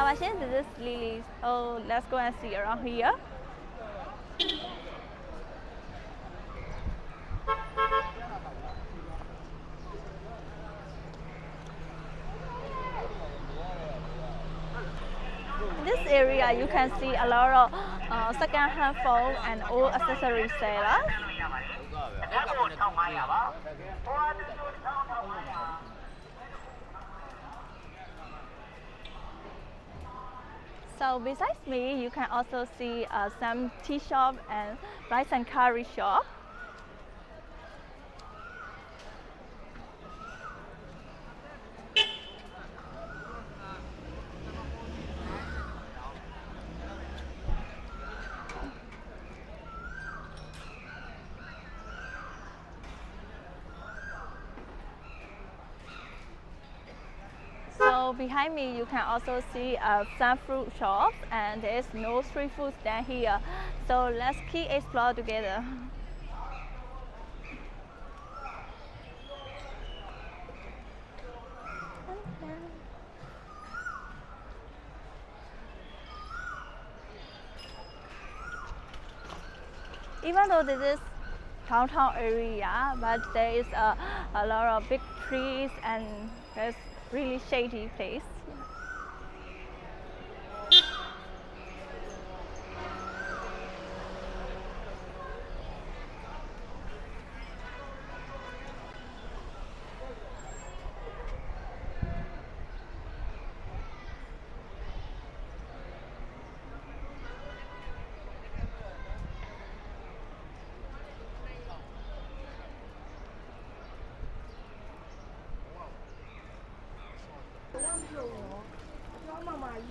Mashine, this is Lily. So let's go and see around here. In this area, you can see a lot of second-hand phone and old accessory sellers. So besides me, you can also see some tea shop and rice and curry shop. So behind me, you can also see some fruit shops, and there is no street food stand here. So let's keep explore together. Even though this is downtown area, but there is a lot of big trees and there's really shady place.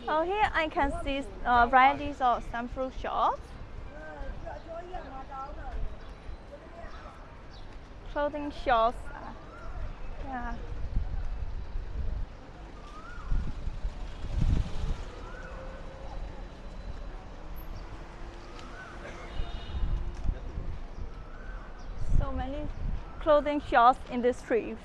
Oh, here I can see varieties of some fruit shops, clothing shops. Yeah. So many clothing shops in the streets.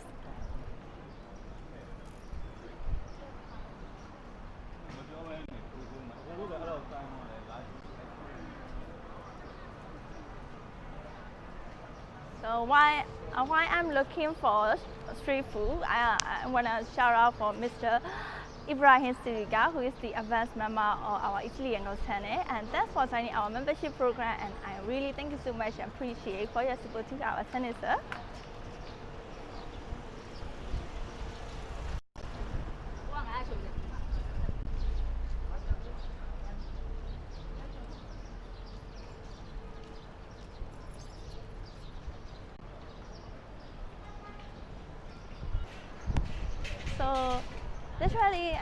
So while I'm looking for street food, I want to shout out for Mr. Ibrahim Siriga, who is the advanced member of our Italy Yangon channel, and thanks for joining our membership program. And I really thank you so much and appreciate for your support to our channel, sir. So literally,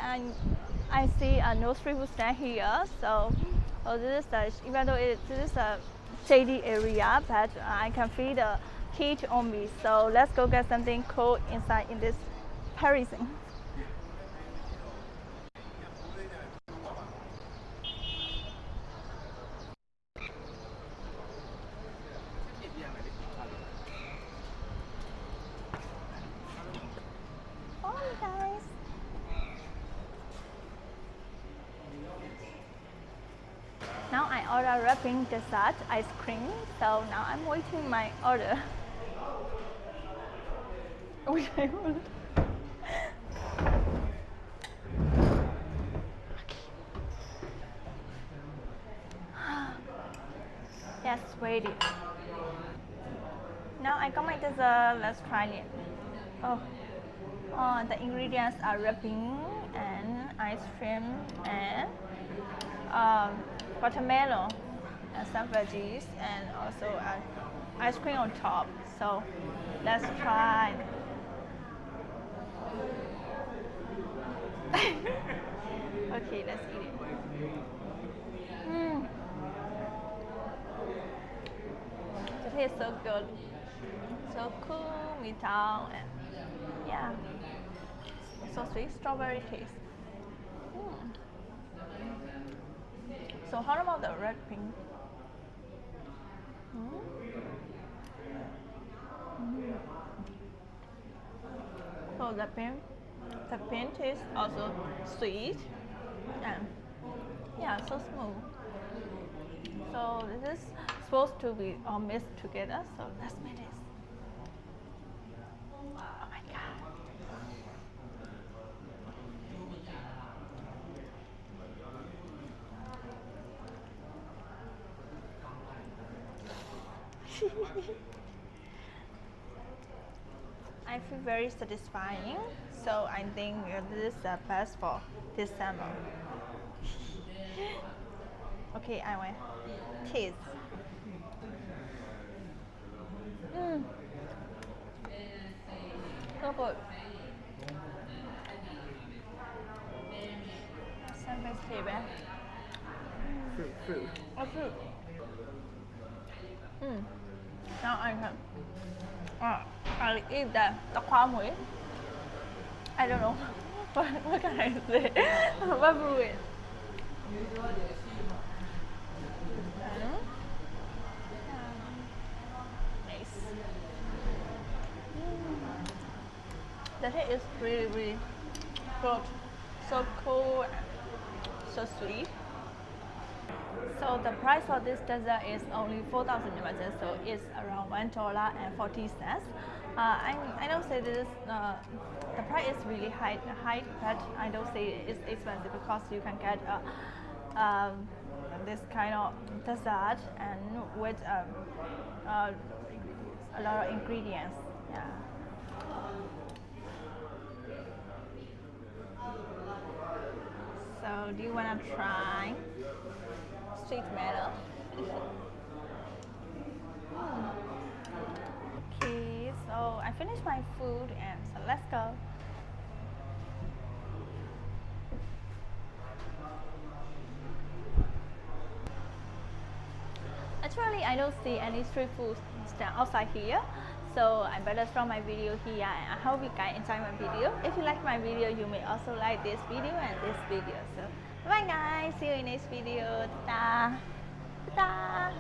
I see no street food stand here. So this is even though this is a shady area, but I can feel the heat on me. So let's go get something cold inside in this Parising. Guys. Now I order wrapping dessert ice cream, so now I'm waiting my order. Okay. Yes, ready. Now I got my dessert, let's try it. Oh, the ingredients are wrapping and ice cream and watermelon and some veggies and also ice cream on top. So let's try. Okay, let's eat it. The taste is so good, so cool, metal, and yeah, so sweet strawberry taste. So how about the red pink? So the pink is also sweet, And yeah, so smooth. So this is supposed to be all mixed together. So let's make this. Oh my god. I feel very satisfying. So I think this is the best for this summer. Okay, I will taste. So good. Something flavor. Fruit. Oh, fruit. Now I can. I'll eat the kwamui. I don't know what can I say. What fruit? Nice. The taste is really, really good. So cool, so sweet. So the price for this dessert is only 4,000 yuan, so it's around $1.40. I don't say this. The price is really high, but I don't say it's expensive because you can get this kind of dessert and with a lot of ingredients. Yeah. So do you wanna try sweet melon? Okay, so I finished my food and so let's go. Actually, I don't see any street food stand outside here, so I better stop my video here and I hope you guys enjoy my video. If you like my video, you may also like this video and this video. So bye guys, see you in next video. Ta-da! Ta-da!